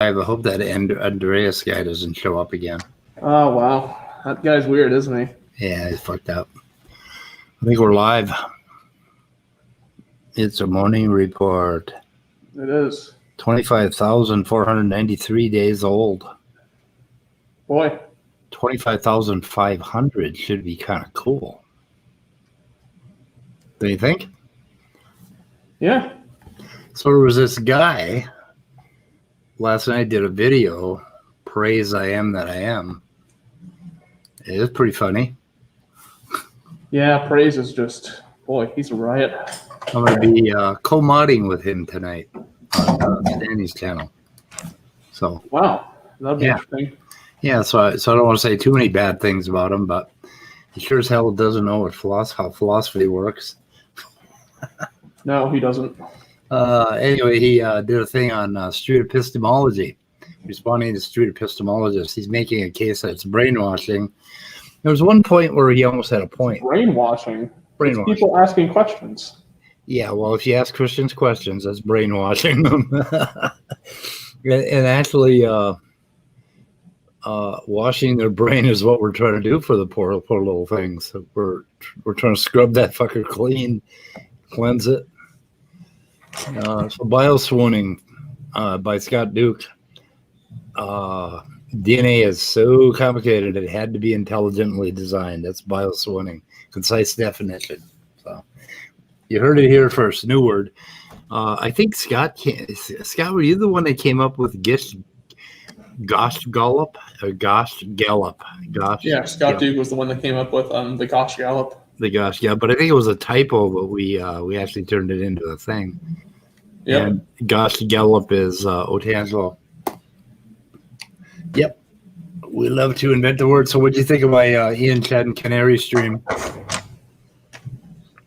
I hope that Andreas guy doesn't show up again. Oh, wow. That guy's weird, isn't he? Yeah, he's fucked up. I think we're live. It's a morning report. It is. 25,493 days old. Boy. 25,500 should be kind of cool. Do you think? Yeah. So there was this guy last night did a video, Praise I Am That I Am. It is pretty funny. Yeah, Praise is just, boy, he's a riot. I'm going to be co-modding with him tonight on Danny's channel. So wow, that'd be interesting. Yeah, so I don't want to say too many bad things about him, but he sure as hell doesn't know how philosophy works. No, he doesn't. Anyway, he did a thing on street epistemology, responding to street epistemologists. He's making a case that it's brainwashing. There was one point where he almost had a point. Brainwashing? It's people asking questions. Yeah, well, if you ask Christians questions, that's brainwashing them. and actually, washing their brain is what we're trying to do for the poor little things. So we're trying to scrub that fucker clean, cleanse it. So Bioswooning by Scott Duke. DNA is so complicated it had to be intelligently designed. That's bioswooning. Concise definition. So you heard it here first. New word. I think Scott, were you the one that came up with Gosh Gallop? Gosh Gallop. Yeah, Scott Duke was the one that came up with the Gosh Gallop. The Gosh Gallop, but I think it was a typo, but we actually turned it into a thing. Yeah. Gosh Gallop is Otangelo. Yep. We love to invent the word. So what do you think of my Ian Chad and Canary stream?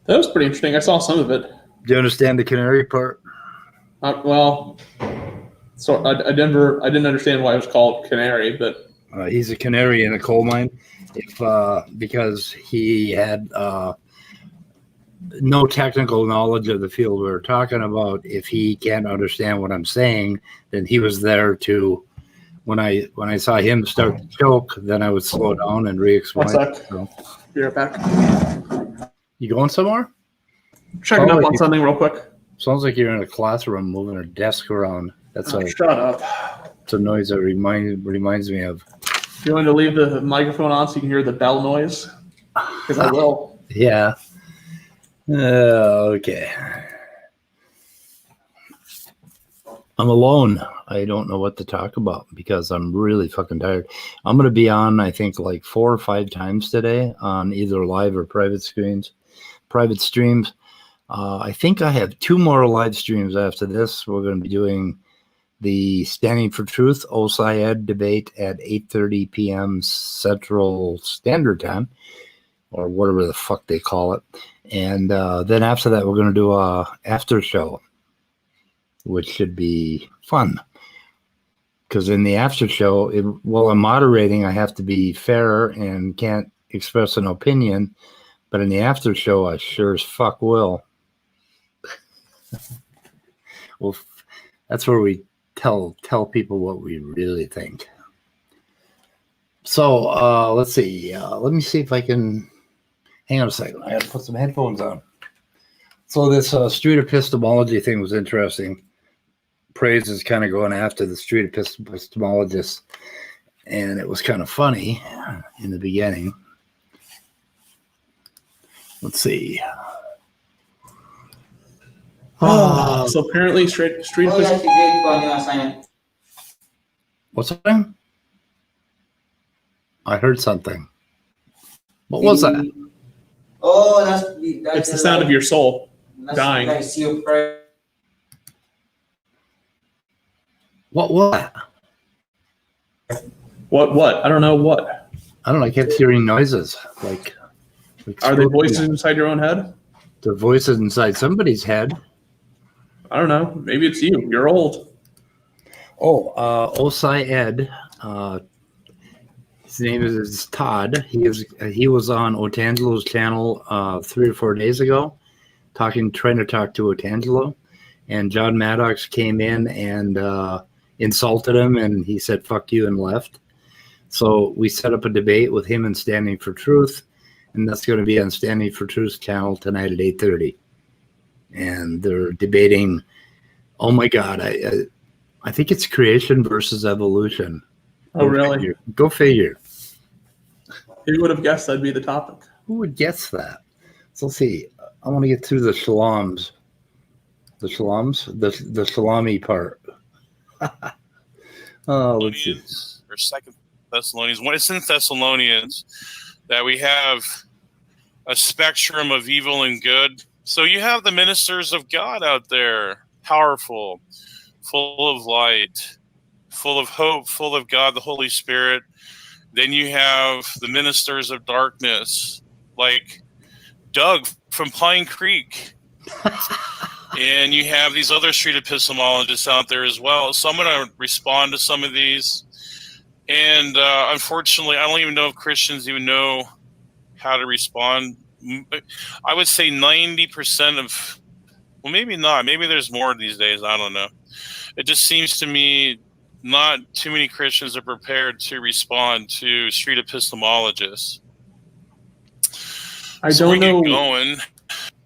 That was pretty interesting. I saw some of it. Do you understand the canary part? Well, so I didn't understand why it was called canary, but he's a canary in a coal mine, because he had no technical knowledge of the field we were talking about. If he can't understand what I'm saying, then he was there to. When I saw him start to choke, then I would slow down and re-explain. 1 sec. So. Be right back. You going somewhere? Checking up on something real quick. Sounds like you're in a classroom moving a desk around. That's shut up. It's a noise that reminds me of. You want to leave the microphone on so you can hear the bell noise? Because I will. Yeah. Okay. I'm alone. I don't know what to talk about because I'm really fucking tired. I'm going to be on, I think, like 4 or 5 times today on either live or private streams. I think I have 2 more live streams after this. We're going to be doing the Standing for Truth OSIED debate at 8:30 p.m. Central Standard Time, or whatever the fuck they call it. And then after that, we're going to do a after show, which should be fun. Because in the after show, while I'm moderating, I have to be fair and can't express an opinion. But in the after show, I sure as fuck will. Well, that's where we tell people what we really think. So let's see. Let me see if I can. Hang on a second. I got to put some headphones on. So this street epistemology thing was interesting. Praise is kind of going after the street epistemologists, and it was kind of funny in the beginning. Let's see. So apparently street What's that? I heard something. What was that? Oh, that's it's the sound of your soul dying. What? What? I don't know what. I don't know. I kept hearing noises. Like are they voices inside your own head? They're voices inside somebody's head. I don't know. Maybe it's you. You're old. Oh, Osai Ed. His name is Todd. He was on Otangelo's channel 3 or 4 days ago, trying to talk to Otangelo, and John Maddox came in and insulted him, and he said "fuck you" and left. So we set up a debate with him and Standing for Truth, and that's going to be on Standing for Truth channel tonight at 8:30. And they're debating. Oh my God, I think it's creation versus evolution. Oh, really? Go figure. Who would have guessed that'd be the topic? Who would guess that? So let's see. I want to get through the shalams. The salami part. Let's see. Or Second Thessalonians. When it's in Thessalonians that we have a spectrum of evil and good. So you have the ministers of God out there, powerful, full of light, full of hope, full of God, the Holy Spirit. Then you have the ministers of darkness, like Doug from Pine Creek. And you have these other street epistemologists out there as well. So I'm going to respond to some of these. And unfortunately, I don't even know if Christians even know how to respond. I would say 90% of, well, maybe not. Maybe there's more these days. I don't know. It just seems to me not too many Christians are prepared to respond to street epistemologists. I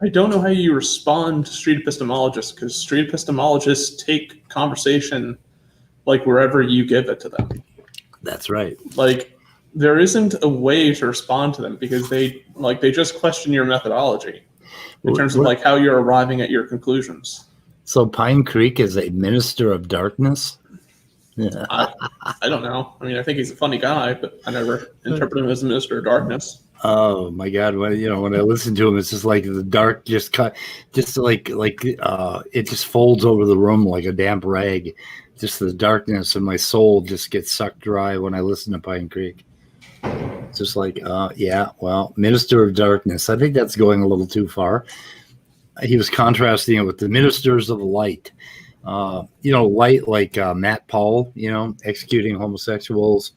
don't know how you respond to street epistemologists, because street epistemologists take conversation like wherever you give it to them. That's right. Like, there isn't a way to respond to them because they just question your methodology in terms of like how you're arriving at your conclusions. So Pine Creek is a minister of darkness? Yeah. I don't know. I mean, I think he's a funny guy, but I never interpret him as a minister of darkness. Oh my God! When I listen to him, it's just like the dark it just folds over the room like a damp rag. Just the darkness in my soul just gets sucked dry when I listen to Pine Creek. It's just like, minister of darkness. I think that's going a little too far. He was contrasting it with the ministers of light. Light like Matt Powell, executing homosexuals.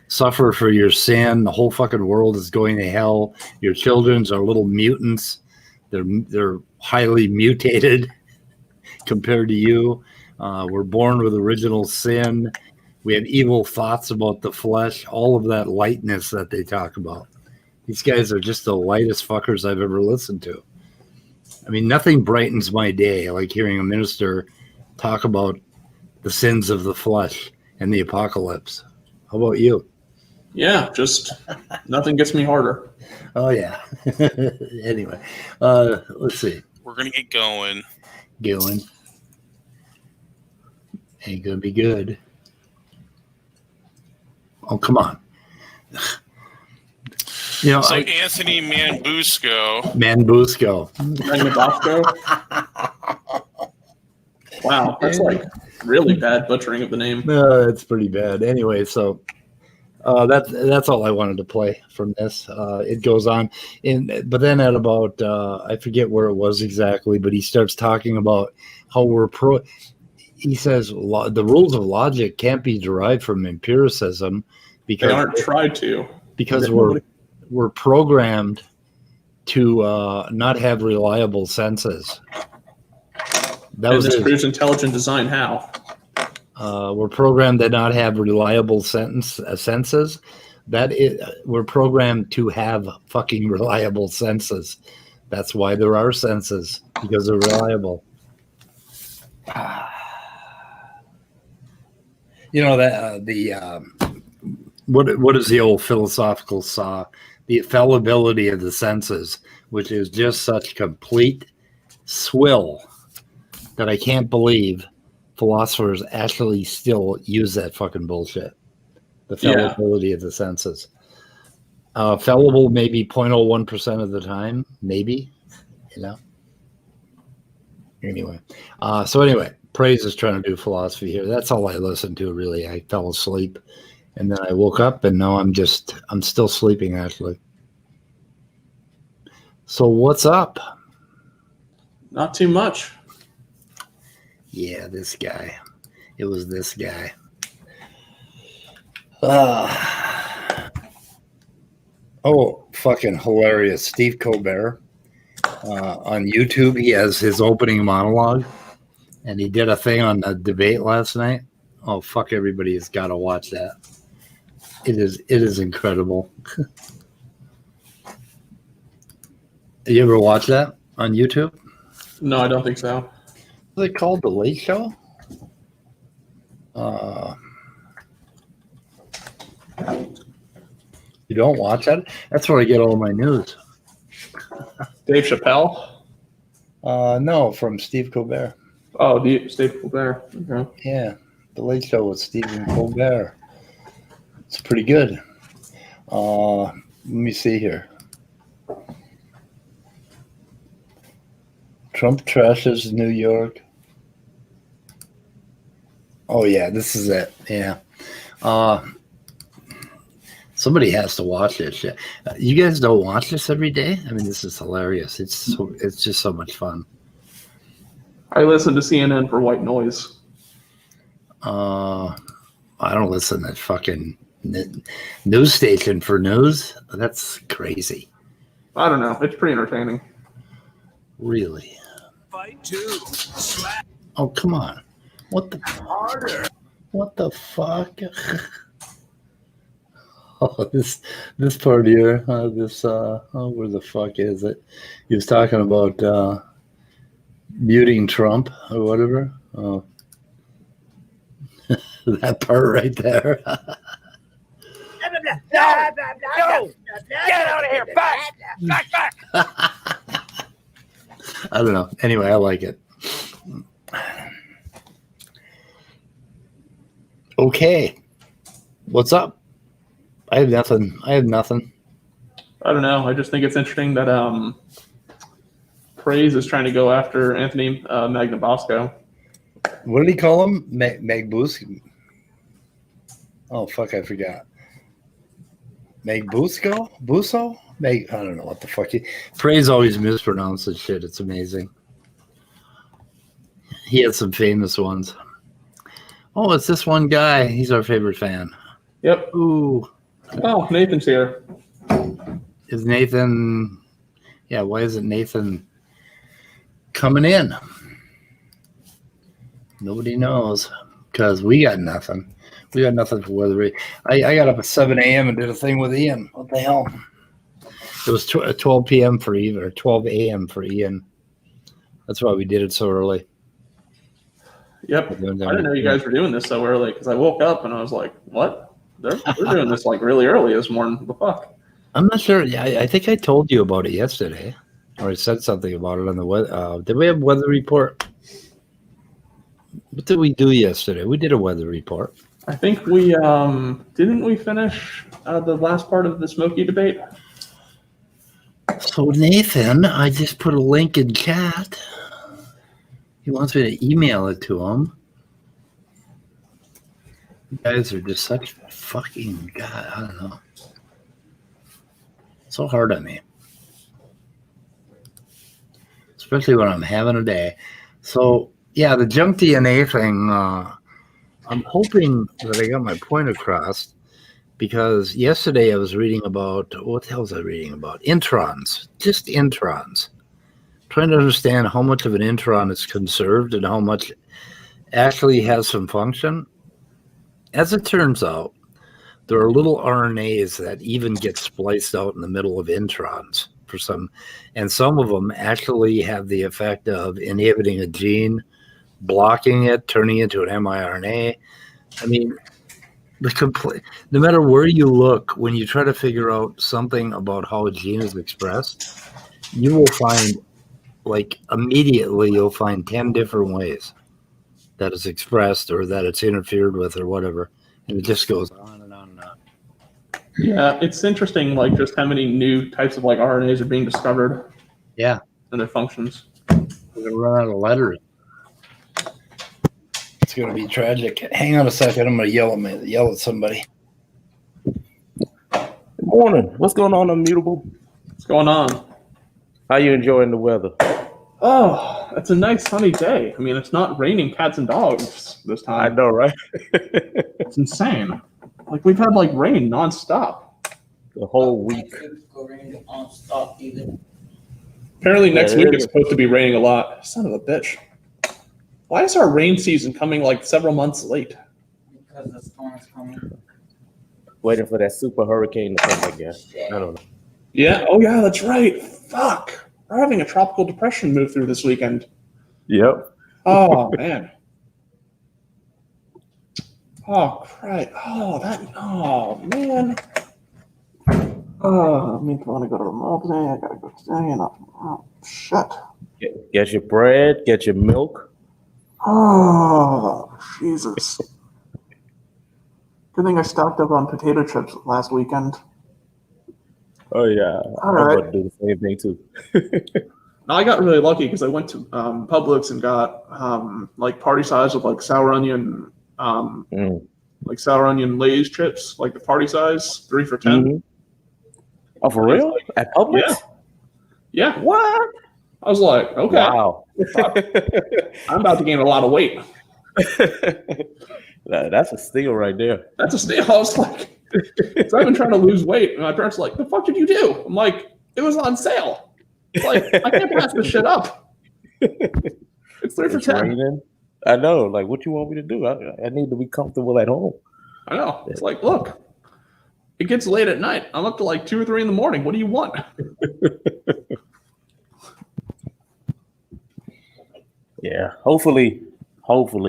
Suffer for your sin. The whole fucking world is going to hell. Your children's are little mutants. They're highly mutated compared to you. We're born with original sin. We have evil thoughts about the flesh. All of that lightness that they talk about. These guys are just the lightest fuckers I've ever listened to. I mean, nothing brightens my day like hearing a minister talk about the sins of the flesh and the apocalypse. How about you? Yeah, just nothing gets me harder. Oh, yeah. Anyway, let's see. We're going to get going. Ain't going to be good. Oh, come on. Anthony Manbusco. Wow, that's like really bad butchering of the name. No, it's pretty bad. Anyway, so that's all I wanted to play from this. It goes on, but then at about I forget where it was exactly, but he starts talking about how he says the rules of logic can't be derived from empiricism because they aren't tried to. Because we're programmed to not have reliable senses. This proves intelligent design. How? We're programmed to not have reliable senses. We're programmed to have fucking reliable senses. That's why there are senses, because they're reliable. What is the old philosophical saw? The fallibility of the senses, which is just such complete swill that I can't believe philosophers actually still use that fucking bullshit. The fallibility of the senses. Fallible maybe 0.01% of the time, maybe, Anyway, Praise is trying to do philosophy here. That's all I listened to, really. I fell asleep, and then I woke up, and now I'm still sleeping, actually. So what's up? Not too much. Yeah, this guy. It was this guy. Fucking hilarious. Steve Colbert. On YouTube, he has his opening monologue. And he did a thing on the debate last night. Oh fuck! Everybody has got to watch that. It is incredible. You ever watch that on YouTube? No, I don't think so. Is it called The Late Show? You don't watch that? That's where I get all my news. Dave Chappelle? No, from Steve Colbert. Oh, Dave Colbert. Okay. Yeah, The Late Show with Stephen Colbert. It's pretty good. Let me see here. Trump trashes New York. Oh yeah, this is it. Yeah. Somebody has to watch this shit. You guys don't watch this every day? I mean, this is hilarious. It's just so much fun. I listen to CNN for white noise. I don't listen to fucking news station for news. That's crazy. I don't know. It's pretty entertaining. Really? Fight two. Slap. Oh, come on. What the? Harder. What the fuck? Oh, this part here. Where the fuck is it? He was talking about muting Trump or whatever. Oh, that part right there. No! Get out of here! Back! Back! I don't know. Anyway, I like it. Okay. What's up? I have nothing. I don't know. I just think it's interesting that Praise is trying to go after Anthony Magnabosco. What did he call him? Magbusco? Oh, fuck, I forgot. Magbusco? Buso? I don't know what the fuck. Praise always mispronounces shit. It's amazing. He has some famous ones. Oh, it's this one guy. He's our favorite fan. Yep. Ooh. Oh, Nathan's here. Is Nathan... Yeah, why isn't Nathan coming in? Nobody knows. Because we got nothing. We got nothing for weather. I got up at 7 a.m. and did a thing with Ian. What the hell? It was 12 p.m. for Ian, or 12 a.m. for Ian. That's why we did it so early. Yep. I didn't know you guys were doing this so early because I woke up and I was like, what? They're doing this like really early this morning. What the fuck? I'm not sure. Yeah, I think I told you about it yesterday. Or I said something about it on the weather. Did we have a weather report? What did we do yesterday? We did a weather report. I think we didn't we finish the last part of the Smokey debate? So Nathan, I just put a link in chat. He wants me to email it to him. You guys are just such fucking God. I don't know. So hard on me, especially when I'm having a day. So yeah, the junk DNA thing. I'm hoping that I got my point across, because yesterday I was reading about, what the hell was I reading about? Introns, just introns. Trying to understand how much of an intron is conserved and how much actually has some function. As it turns out, there are little RNAs that even get spliced out in the middle of introns for some, and some of them actually have the effect of inhibiting a gene, blocking it, turning it into an miRNA. I mean, no matter where you look, when you try to figure out something about how a gene is expressed, you will find, like, immediately you'll find 10 different ways that it's expressed or that it's interfered with or whatever. And it just goes on and on and on. Yeah, it's interesting, like, just how many new types of, like, RNAs are being discovered. Yeah. And their functions. We're going to run out of letters. It's going to be tragic. Hang on a second. I'm going to yell at somebody. Good morning. What's going on, Immutable? What's going on? How you enjoying the weather? Oh, it's a nice sunny day. I mean, it's not raining cats and dogs this time. I know, right? It's insane. Like, we've had, like, rain nonstop. The whole week. Apparently next Yeah, week it's supposed to be raining a lot. Son of a bitch. Why is our rain season coming like several months late? Because the storm's coming. Waiting for that super hurricane to come, I guess. I don't know. Yeah. Oh, yeah, that's right. Fuck. We're having a tropical depression move through this weekend. Yep. Oh, man. Oh, Christ. Oh, man. Oh, I mean, I want to go to the mall today. I gotta go today. And oh, shit. Get your bread, get your milk. Oh, Jesus. Good thing I stocked up on potato chips last weekend. Oh, yeah. I'm right. about to do the same thing, too. No, I got really lucky because I went to Publix and got like party size with like sour onion, like sour onion Lay's chips, like the party size, 3 for $10. Mm-hmm. Oh, for real? Like, At Publix? Yeah. Yeah. What? I was like, okay. Wow. I'm about to gain a lot of weight. That's a steal right there. That's a steal. I was like, so I've been trying to lose weight. And my parents are like, the fuck did you do? I'm like, it was on sale. It's like, I can't pass this shit up. It's 3 for $10. Raining. I know. Like, what you want me to do? I need to be comfortable at home. I know. It's like, look, it gets late at night. I'm up to like 2 or 3 in the morning. What do you want? Yeah. Hopefully,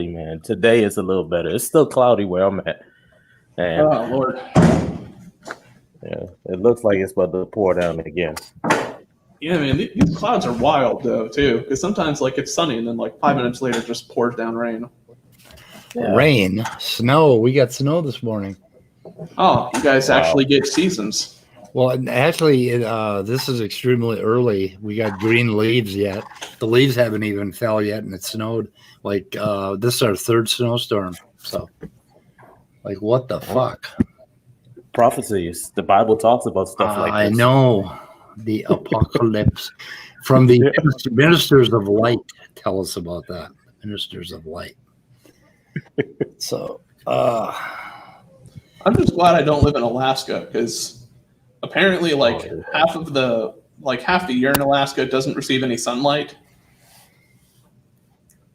man. Today is a little better. It's still cloudy where I'm at. And Oh, Lord. yeah, it looks like it's about to pour down again. Yeah, man, these clouds are wild, though, too. Because sometimes, like, it's sunny, and then, like, 5 minutes later, it just pours down rain. Yeah. Rain, snow. We got snow this morning. Oh, you guys actually get seasons. Well, actually, this is extremely early. We got green leaves yet. The leaves haven't even fell yet, and it snowed. Like, this is our 3rd snowstorm. So, like, what the fuck? Prophecies. The Bible talks about stuff like this. I know. The apocalypse. From the ministers of light tell us about that. Ministers of light. So, I'm just glad I don't live in Alaska, because apparently, like, half the year in Alaska doesn't receive any sunlight.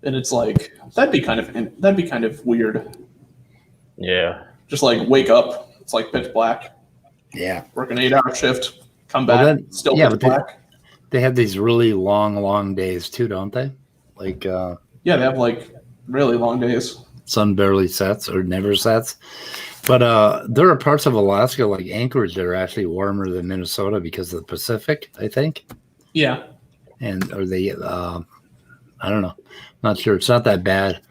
And it's like, that'd be kind of weird. Yeah. Just like wake up, it's like pitch black. yeah. Work an 8-hour shift, come back, still pitch black. They have these really long days too, don't they? Like, Yeah, they have like really long days. Sun barely sets or never sets. But there are parts of Alaska, like Anchorage, that are actually warmer than Minnesota because of the Pacific, I think. Yeah. And are they? I don't know. Not sure. It's not that bad.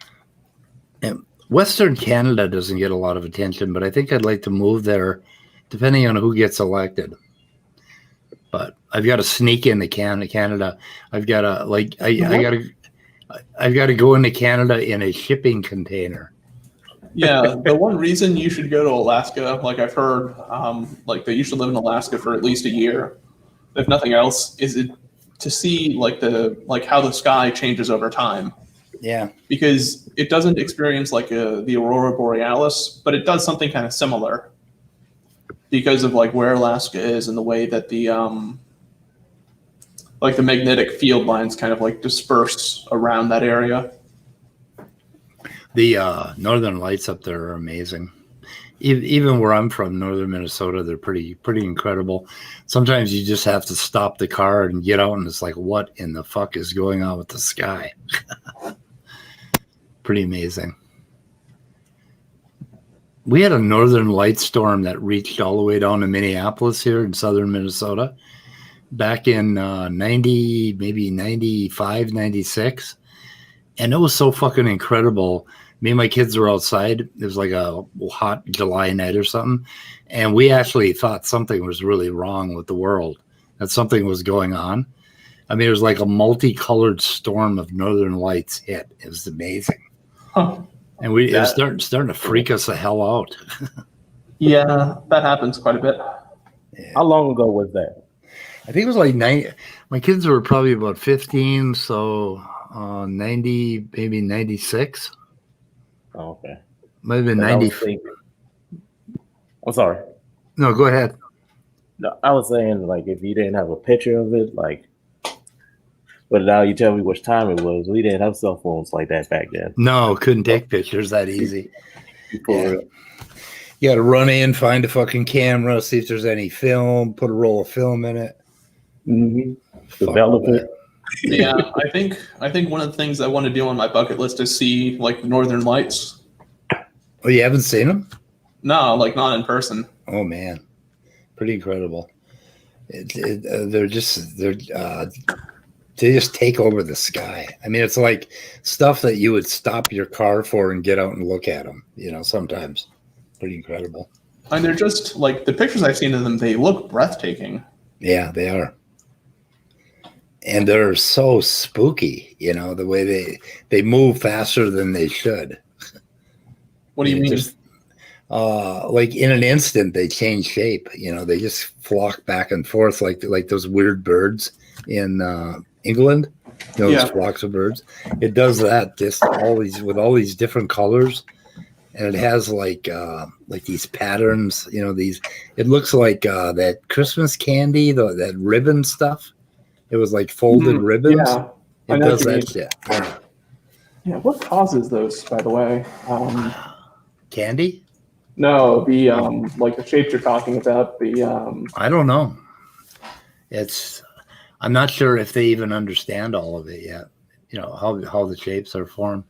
And Western Canada doesn't get a lot of attention, but I think I'd like to move there, depending on who gets elected. But I've got to sneak into Canada. I've got to I've got to go into Canada in a shipping container. Yeah, the one reason you should go to Alaska, like I've heard, like that you should live in Alaska for at least a year, if nothing else, is to see like how the sky changes over time. Yeah, because it doesn't experience like the aurora borealis, but it does something kind of similar because of like where Alaska is and the way that the like the magnetic field lines kind of like disperse around that area. the northern lights up there are amazing. Even where I'm from, northern Minnesota, they're pretty incredible. Sometimes you just have to stop the car and get out, and it's like, what in the fuck is going on with the sky? Pretty amazing. We had a northern light storm that reached all the way down to Minneapolis here in southern Minnesota back in 90, maybe 95, 96. And it was so fucking incredible. Me and my kids were outside. It was like a hot July night or something. And we actually thought something was really wrong with the world, that something was going on. I mean, it was like a multicolored storm of northern lights hit. It was amazing. Huh. And it was starting to freak us the hell out. Yeah, that happens quite a bit. Yeah. How long ago was that? I think it was like 90. My kids were probably about 15, so 90, maybe 96. Oh, okay. Might have been 90. I'm sorry. No, go ahead. No, I was saying, like, if you didn't have a picture of it, like But now you tell me which time it was. We didn't have cell phones like that back then. No, couldn't take pictures that easy. For Yeah. real. You got to run in, find a fucking camera, see if there's any film, put a roll of film in it. Mm-hmm. Fuck Develop all it. Yeah, I think one of the things I want to do on my bucket list is see like the Northern Lights. Oh, you haven't seen them? No, like not in person. Oh man, pretty incredible. They just take over the sky. I mean, it's like stuff that you would stop your car for and get out and look at them. You know, sometimes pretty incredible. And they're just like the pictures I've seen of them. They look breathtaking. Yeah, they are. And they're so spooky, you know, the way they move faster than they should. What do you mean? Just, like in an instant, they change shape. You know, they just flock back and forth like those weird birds in England. You know, Yeah. those flocks of birds. It does that just all these different colors, and it has like these patterns. You know, these. It looks like that Christmas candy, that ribbon stuff. It was like folded ribbons. Yeah, I It know does what you that mean. shit. Yeah. Yeah, what causes those, by the way? Candy? No, the like the shapes you're talking about. The I don't know. I'm not sure if they even understand all of it yet. You know, how the shapes are formed.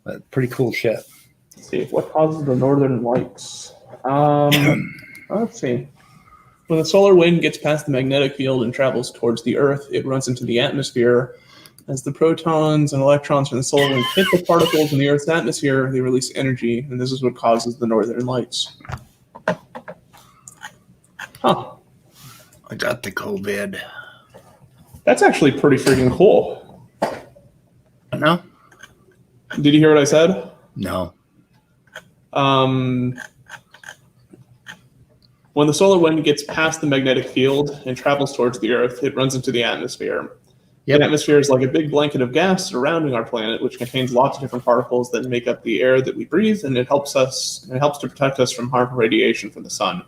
But pretty cool shit. let's see what causes the Northern Lights. Let's see. When the solar wind gets past the magnetic field and travels towards the Earth, it runs into the atmosphere. As the protons and electrons from the solar wind hit the particles in the Earth's atmosphere, they release energy, and this is what causes the Northern Lights. Huh. I got the COVID. That's actually pretty freaking cool. No? Did you hear what I said? No. When the solar wind gets past the magnetic field and travels towards the Earth, it runs into the atmosphere. Yep. The atmosphere is like a big blanket of gas surrounding our planet, which contains lots of different particles that make up the air that we breathe, and it helps to protect us from harmful radiation from the sun.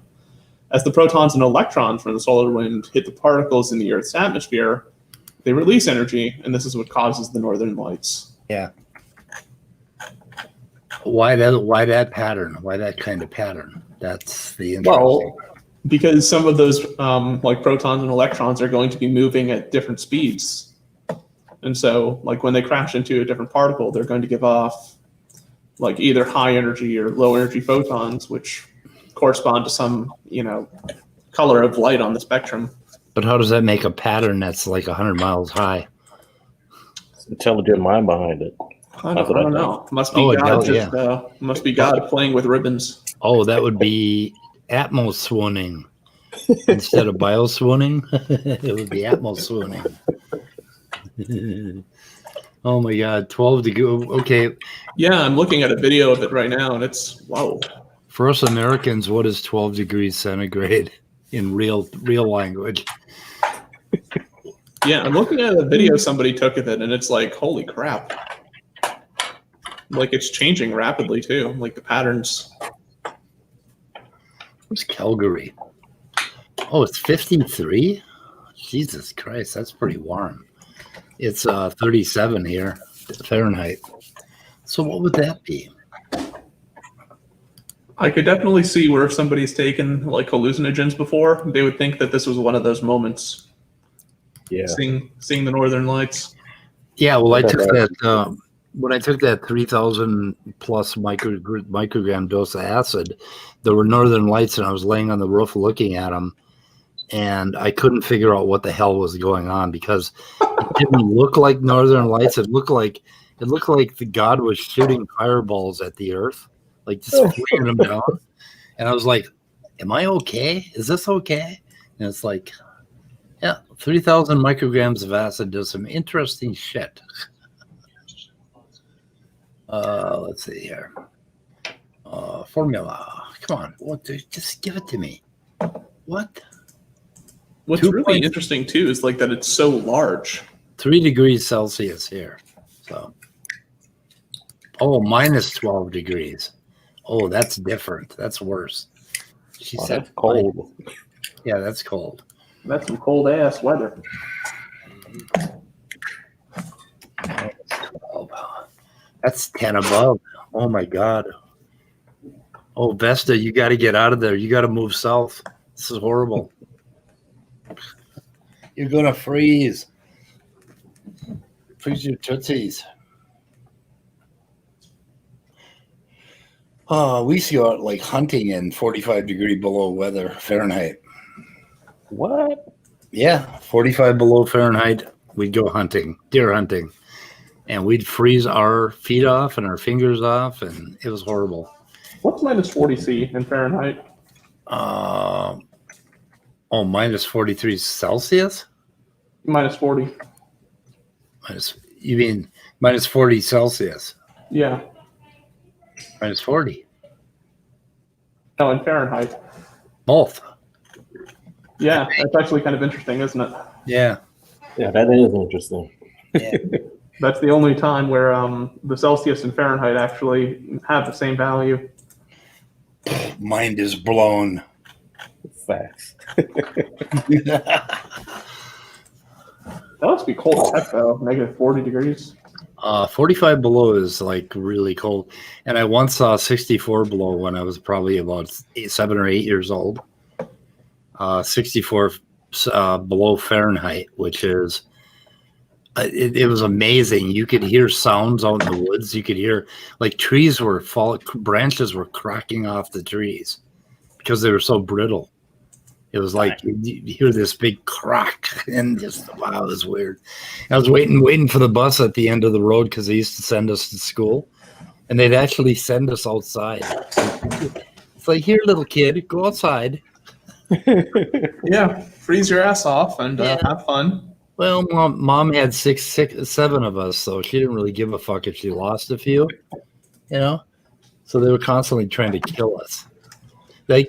As the protons and electrons from the solar wind hit the particles in the Earth's atmosphere, they release energy, and this is what causes the Northern Lights. Yeah. Why that pattern? Why that kind of pattern? That's the interesting. Well, because some of those like protons and electrons are going to be moving at different speeds. And so like when they crash into a different particle, they're going to give off like either high energy or low energy photons, which correspond to some, color of light on the spectrum. But how does that make a pattern that's like 100 miles high? It's intelligent mind behind it. I don't know. Must be God. Must be God playing with ribbons. Oh, that would be Atmos swooning instead of bio swooning. It would be Atmos swooning. Oh my God, 12 degrees. Okay. Yeah, I'm looking at a video of it right now, and it's whoa. For us Americans, what is 12 degrees centigrade in real language? Yeah, I'm looking at a video somebody took of it, and it's like, holy crap. Like, it's changing rapidly, too. Like, the patterns. Where's Calgary? Oh, it's 53? Jesus Christ, that's pretty warm. It's 37 here, Fahrenheit. So what would that be? I could definitely see where if somebody's taken, like, hallucinogens before, they would think that this was one of those moments. Yeah. Seeing the Northern Lights. Yeah, well, I took that when I took that 3,000 plus microgram dose of acid. There were Northern Lights, and I was laying on the roof looking at them, and I couldn't figure out what the hell was going on because it didn't look like Northern Lights. It looked like the God was shooting fireballs at the Earth, like just flinging them down. And I was like, "Am I okay? Is this okay?" And it's like, yeah, 3,000 micrograms of acid does some interesting shit. Let's see here. Formula. Come on. What? Just give it to me. What? What's really interesting, too, is like that it's so large. 3 degrees Celsius here. So. Oh, minus 12 degrees. Oh, that's different. That's worse. She said that's cold. Yeah, that's cold. That's some cold ass weather. That's 10 above. Oh my God. Oh, Vesta, you got to get out of there. You got to move south. This is horrible. You're going to freeze. Freeze your tootsies. Oh, we used to go out like hunting in 45 degree below weather Fahrenheit. What? Yeah, 45 below Fahrenheit. We'd go hunting, deer hunting, and we'd freeze our feet off and our fingers off, and it was horrible. What's minus 40 C in Fahrenheit? Minus 43 Celsius? Minus 40. You mean minus 40 Celsius? Yeah. Minus 40. No, in Fahrenheit. Both. Yeah, that's actually kind of interesting, isn't it? Yeah. Yeah, that is interesting. Yeah. That's the only time where the Celsius and Fahrenheit actually have the same value. Mind is blown. Facts. That must be cold as heck, though. Negative 40 degrees. 45 below is like really cold. And I once saw 64 below when I was probably about 7 or 8 years old. 64 below Fahrenheit, which is, it was amazing. You could hear sounds out in the woods. You could hear like trees were falling, branches were cracking off the trees because they were so brittle. It was like you hear this big crack, and just wow, it was weird. I was waiting for the bus at the end of the road because they used to send us to school, and they'd actually send us outside. It's like, here, little kid, go outside. Yeah, freeze your ass off and have fun. Well, mom had seven of us, so she didn't really give a fuck if she lost a few, you know. So they were constantly trying to kill us. Like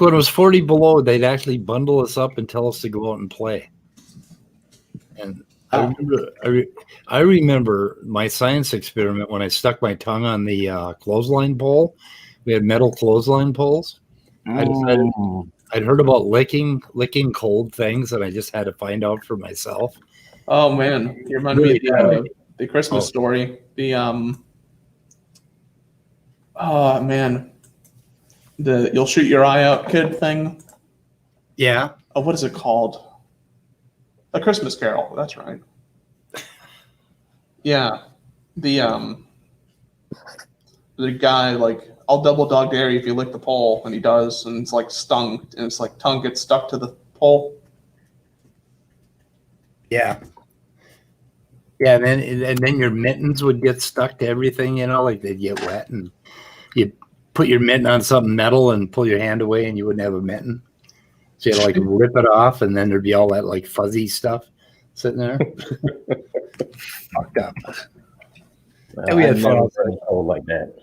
when it was 40 below, they'd actually bundle us up and tell us to go out and play. And I remember my science experiment when I stuck my tongue on the clothesline pole. We had metal clothesline poles. I decided I'd heard about licking cold things, and I just had to find out for myself. Oh man, you remind me of the Christmas story. The oh man, the you'll shoot your eye out kid thing. Yeah. Oh, what is it called? A Christmas Carol. That's right. Yeah, the guy, like, I'll double dog dare you if you lick the pole, and he does, and it's like stung, and it's like tongue gets stuck to the pole. Yeah. Yeah, and then your mittens would get stuck to everything, you know, like they'd get wet, and you'd put your mitten on something metal and pull your hand away, and you wouldn't have a mitten. So you'd like rip it off, and then there'd be all that like fuzzy stuff sitting there. Fucked up. And we had fun like that.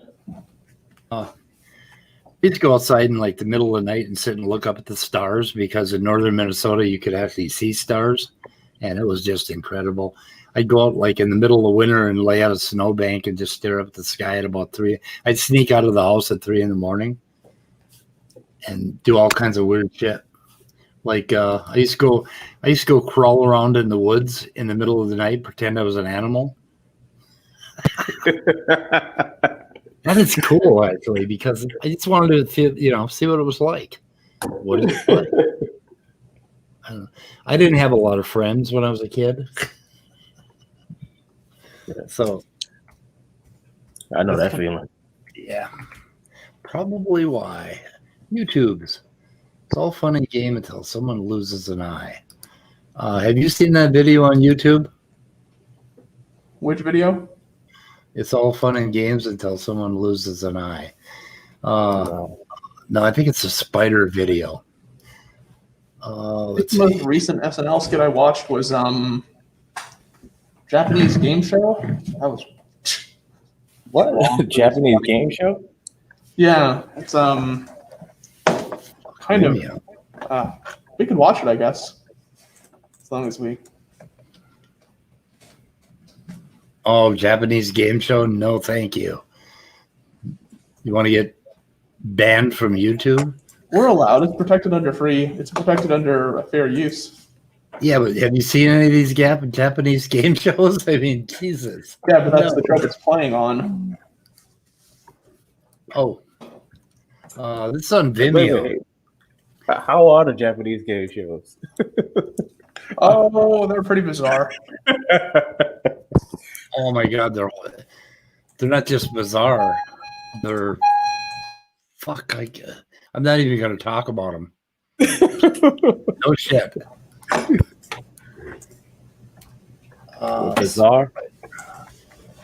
We'd go outside in like the middle of the night and sit and look up at the stars, because in northern Minnesota you could actually see stars, and it was just incredible. I'd go out like in the middle of winter and lay out a snowbank and just stare up at the sky at about 3. I'd sneak out of the house at 3 a.m. and do all kinds of weird shit. Like I used to go crawl around in the woods in the middle of the night, pretend I was an animal. That is cool, actually, because I just wanted to feel, see what it was like. What is it like? I didn't have a lot of friends when I was a kid. So I know that feeling. Yeah. Probably why. YouTube's. It's all fun and game until someone loses an eye. Have you seen that video on YouTube? Which video? It's all fun and games until someone loses an eye. No, I think it's a spider video. The most recent SNL skit I watched was Japanese game show. That was what? Japanese game show? Yeah, it's kind of. We could watch it, I guess, as long as we. Oh, Japanese game show? No, thank you. You want to get banned from YouTube? We're allowed. It's protected under free. It's protected under fair use. Yeah, but have you seen any of these Japanese game shows? I mean, Jesus. Yeah, but that's No. the show it's playing on. Oh, this is on Wait, Vimeo. wait. How are the Japanese game shows? Oh, they're pretty bizarre. Oh my God, they're not just bizarre. They're I'm not even going to talk about them. No shit. Bizarre.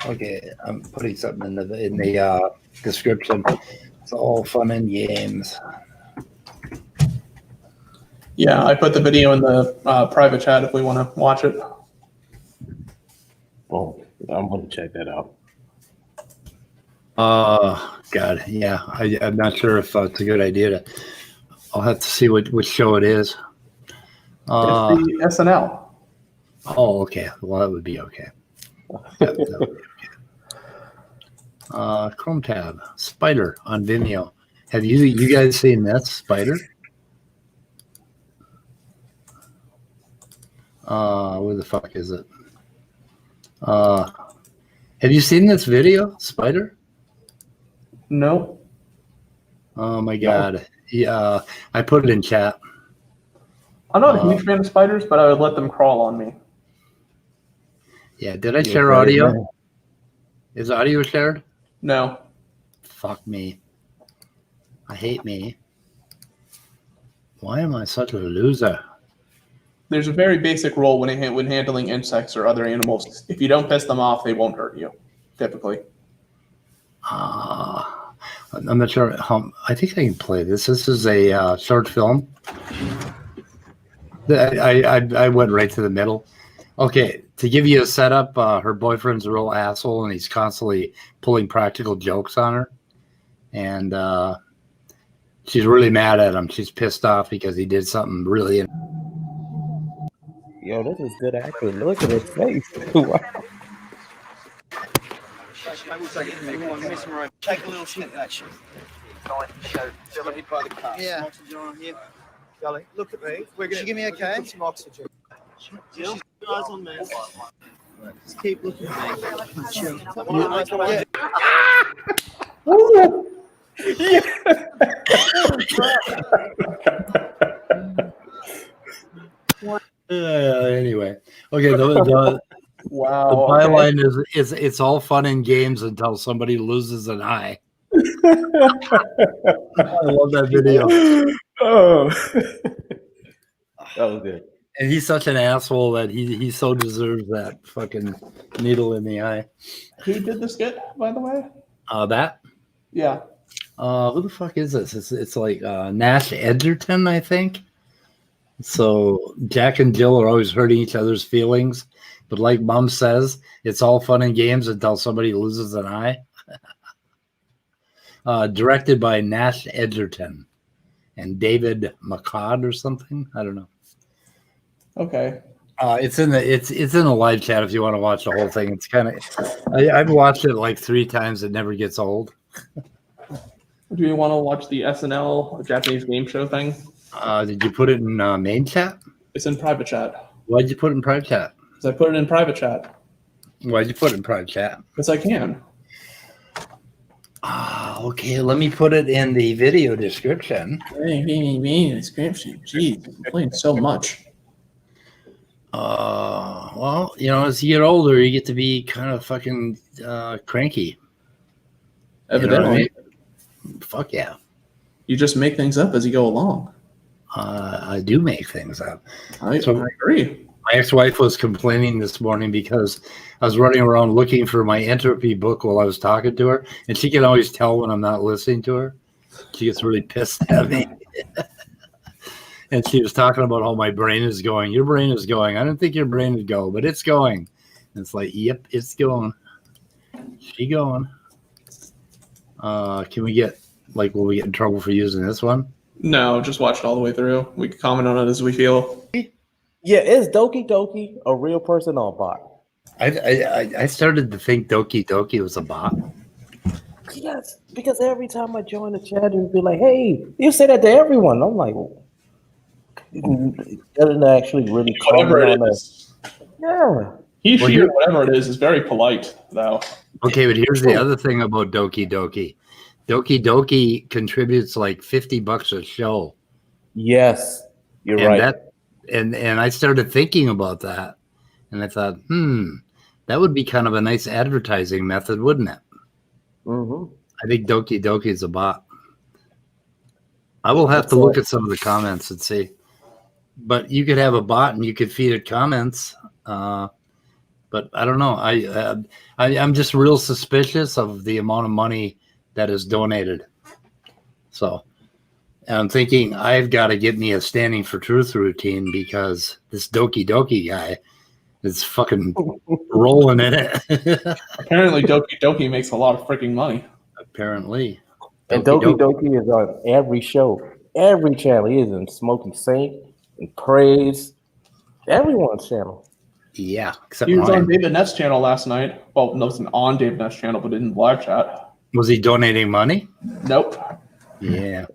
Okay, I'm putting something in the description. It's all fun and games. Yeah, I put the video in the private chat if we want to watch it. Oh, I'm gonna check that out. God, yeah, I'm not sure if it's a good idea I'll have to see which show it is. It's the SNL. Oh, okay. Well, that would be okay. That would be okay. Chrome tab, Spider on Vimeo. Have you guys seen this Spider? Where the fuck is it? Have you seen this video, Spider? No. Oh my God. Yeah, I put it in chat. I'm not a huge fan of spiders, but I would let them crawl on me. Yeah, did I share audio? Is audio shared? No. Fuck me. I hate me. Why am I such a loser? There's a very basic rule when handling insects or other animals. If you don't piss them off, they won't hurt you, typically. I'm not sure how. I think I can play this. This is a short film. I went right to the middle. Okay, to give you a setup, her boyfriend's a real asshole, and he's constantly pulling practical jokes on her. And she's really mad at him. She's pissed off because he did something really. Yo, this is good acting. Look at his face. Wow. Take a little snip of that shit. Yeah. Golly, look at me. We're gonna give me okay. Put some oxygen. Jill, eyes on me. Just keep looking at me. Chill. Anyway, okay. The Wow. byline is it's all fun and games until somebody loses an eye. I love that video. Oh, that was good. And he's such an asshole that he so deserves that fucking needle in the eye. Who did the skit, by the way? That. Yeah. Who the fuck is this? It's like Nash Edgerton, I think. So Jack and Jill are always hurting each other's feelings, but like Mom says, it's all fun and games until somebody loses an eye. Directed by Nash Edgerton and David McCod or something. I don't know. Okay. It's in the live chat if you want to watch the whole thing. It's kind of I've watched it like 3 times. It never gets old. Do you want to watch the SNL Japanese game show thing? Did you put it in main chat? It's in private chat. Why'd you put it in private chat? Because I put it in private chat. Why'd you put it in private chat? Because I can. Okay. Let me put it in the video description. Description. Jeez, I'm playing so much. Well, as you get older, you get to be kind of fucking cranky. Evidently. You know what I mean? Fuck yeah. You just make things up as you go along. I do make things up. I agree. My ex-wife was complaining this morning because I was running around looking for my entropy book while I was talking to her, and she can always tell when I'm not listening to her. She gets really pissed at me. And she was talking about how my brain is going. Your brain is going. I don't think your brain would go, but it's going. And it's like, yep, it's going. She going. Can we get, will we get in trouble for using this one? No, just watch it all the way through. We can comment on it as we feel. Yeah, is Doki Doki a real person or a bot? I started to think Doki Doki was a bot. Yes, because every time I join the chat, it'd be like, hey, you say that to everyone. I'm like, Doesn't actually really Whatever comment it on that. is. Yeah. He, Well, she, here- or whatever it is very polite, though. Okay, but here's the other thing about Doki Doki. Doki Doki contributes like $50 a show. Yes, you're And right. that and I started thinking about that, and I thought, that would be kind of a nice advertising method, wouldn't it? hmm I think Doki Doki is a bot. I will have to look at some of the comments and see. But you could have a bot and you could feed it comments. But I don't know. I'm just real suspicious of the amount of money that is donated. So, and I'm thinking I've got to get me a standing for truth routine because this Doki Doki guy is fucking rolling in it. Apparently, Doki Doki makes a lot of freaking money. Apparently. And Doki Doki is on every show, every channel. He is in Smoking Saint and Praise, everyone's channel. Yeah, except He was on mine. David Ness' channel last night. Well, no, it's on David Ness' channel, but in live chat. Was he donating money? Nope. Yeah.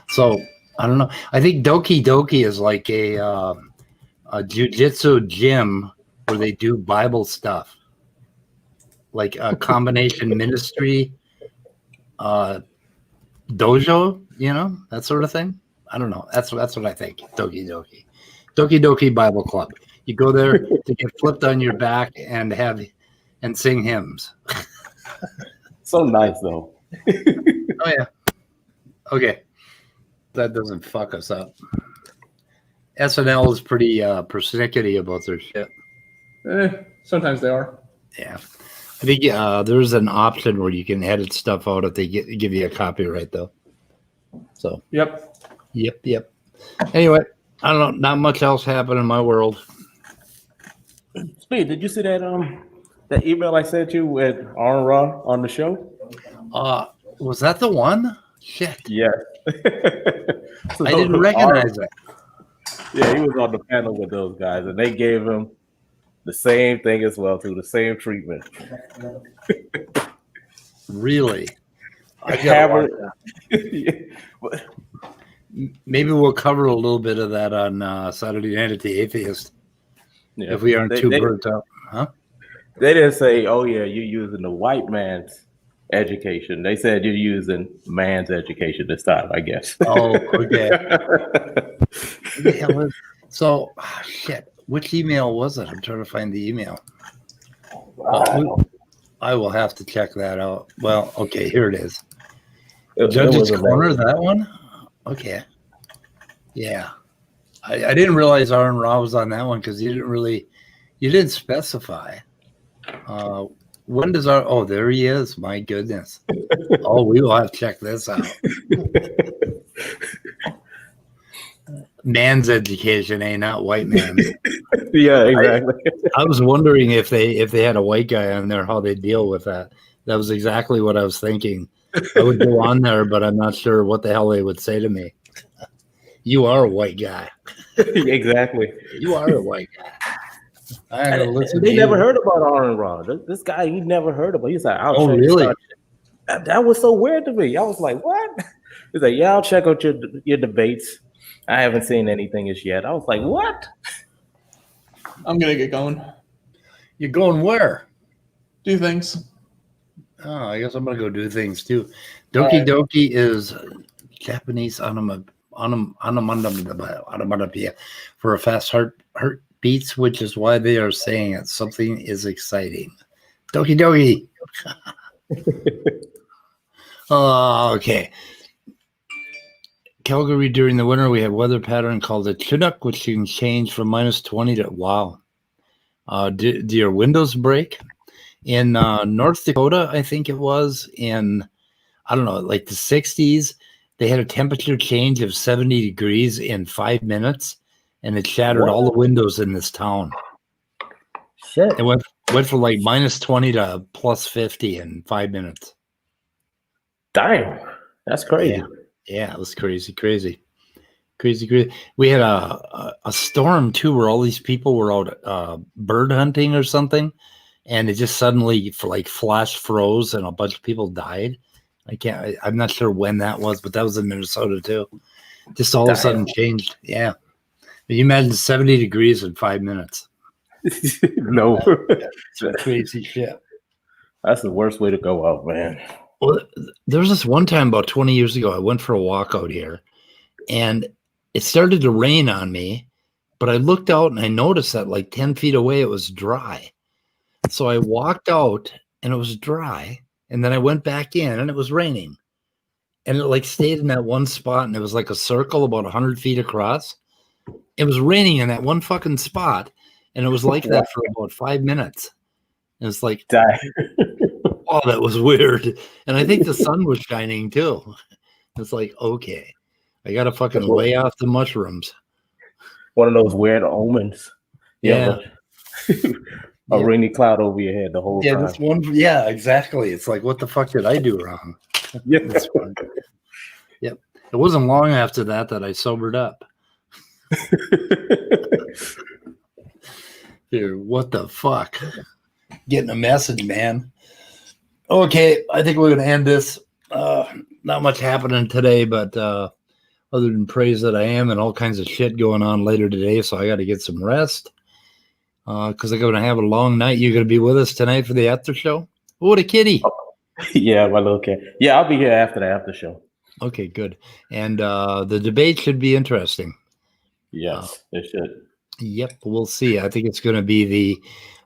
So I don't know. I think Doki Doki is like a jiu-jitsu gym where they do Bible stuff, like a combination ministry dojo, that sort of thing. I don't know. That's what I think. Doki Doki Bible Club. You go there to get flipped on your back and sing hymns. So nice though. Oh yeah. Okay. That doesn't fuck us up. SNL is pretty persnickety about their shit. Sometimes they are. Yeah. I think there's an option where you can edit stuff out if they give you a copyright, though. So. Yep. Yep. Anyway, I don't know. Not much else happened in my world. Speed, did you see that email I sent you with Aaron Ra on the show? Was that the one? Shit. Yeah. So, I didn't recognize it. Yeah, he was on the panel with those guys, and they gave him the same thing as well, too, the same treatment. Really? I Haven't- Maybe we'll cover a little bit of that on Saturday Night at the Atheist. Yeah. If we aren't too burnt out. Huh? They didn't say, oh, yeah, you're using the white man's education. They said you're using man's education this time, I guess. Oh, okay. So, shit. Which email was it? I'm trying to find the email. I will have to check that out. Well, okay, here it is. Judge's Corner, that one? Okay. Yeah. I didn't realize Aaron Ra was on that one because you didn't specify. When does there he is. My goodness. We will have to check this out. Man's education, not white man's. Yeah, exactly. I was wondering if they had a white guy on there, how they deal with that. That was exactly what I was thinking. I would go on there, but I'm not sure what the hell they would say to me. You are a white guy. Exactly. You are a white guy. I gotta listen. They never heard about Aaron Ra. This guy, he never heard about. He's like, Oh, really? That was so weird to me. I was like, what? He's like, yeah, I'll check out your debates. I haven't seen anything as yet. I was like, what? I'm gonna get going. You're going where? Do things. Oh, I guess I'm gonna go do things too. Doki Doki is Japanese onomatopoeia for a fast heart beats, which is why they are saying it. Something is exciting. Doki Doki. Oh, okay. Calgary during the winter, we have weather pattern called a Chinook, which can change from -20 to wow. Do your windows break? In North Dakota, I think it was in, I don't know, like the 60s, they had a temperature change of 70 degrees in 5 minutes, and it shattered all the windows in this town. Shit. It went from like -20 to +50 in 5 minutes. Damn. That's crazy. Yeah, it was crazy. We had a storm too, where all these people were out bird hunting or something, and it just suddenly flash froze, and a bunch of people died. I'm not sure when that was, but that was in Minnesota too. Just all of a sudden changed. Yeah. You imagine 70 degrees in 5 minutes. No, Some crazy shit. that's the worst way to go out, man. Well, there was this one time about 20 years ago, I went for a walk out here and it started to rain on me, but I looked out and I noticed that like 10 feet away, it was dry. So I walked out and it was dry. And then I went back in and it was raining. And it like stayed in that one spot and it was like a circle about 100 feet across. It was raining in that one fucking spot. And it was like that for about 5 minutes. And it's like, Die. oh, that was weird. And I think the sun was shining too. It's like, okay, I got to fucking lay off the mushrooms. One of those weird omens. Yeah. A rainy cloud over your head the whole time. This one. Yeah, exactly. It's like, what the fuck did I do wrong? Yeah. Yep. It wasn't long after that I sobered up. Dude, what the fuck? Getting a message, man. Okay, I think we're gonna end this. Not much happening today, but other than praise that I am and all kinds of shit going on later today, so I got to get some rest. Because I'm gonna have a long night. You're gonna be with us tonight for the after show. Oh, what a kitty! Yeah, my little cat. Yeah, I'll be here after the after show. Okay, good. And the debate should be interesting. Yes, it should. Yep, we'll see. I think it's going to be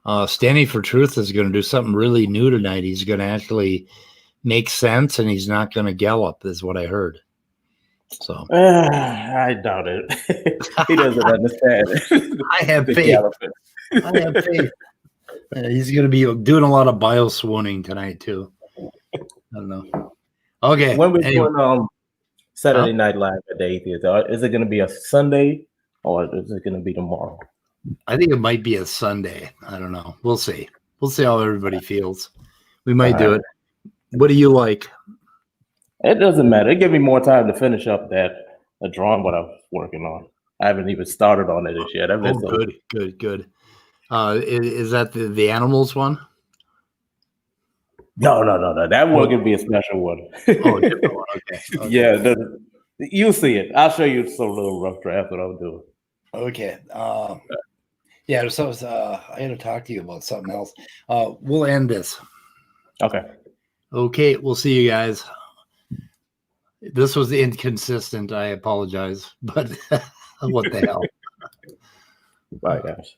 the Standing for Truth is going to do something really new tonight. He's going to actually make sense, and he's not going to gallop, is what I heard. So I doubt it. He doesn't understand. I have The faith. galloping. I have faith. He's going to be doing a lot of bio swooning tonight too. I don't know. Okay. When we're anyway. doing Saturday Night Live at the Atheist, is it going to be a Sunday or is it going to be tomorrow? I think it might be a Sunday. I don't know. We'll see. We'll see how everybody feels. We might do it. What do you like? It doesn't matter. It gave me more time to finish up that drawing what I was working on. I haven't even started on it yet. Good. Is that the animals one? No. That one could be a special one. Oh, different one. Okay. Yeah, you'll see it. I'll show you some little rough draft what I'm doing. Okay. Yeah. So I had to talk to you about something else. We'll end this. Okay. Okay. We'll see you guys. This was inconsistent. I apologize, but what the hell? Bye, guys.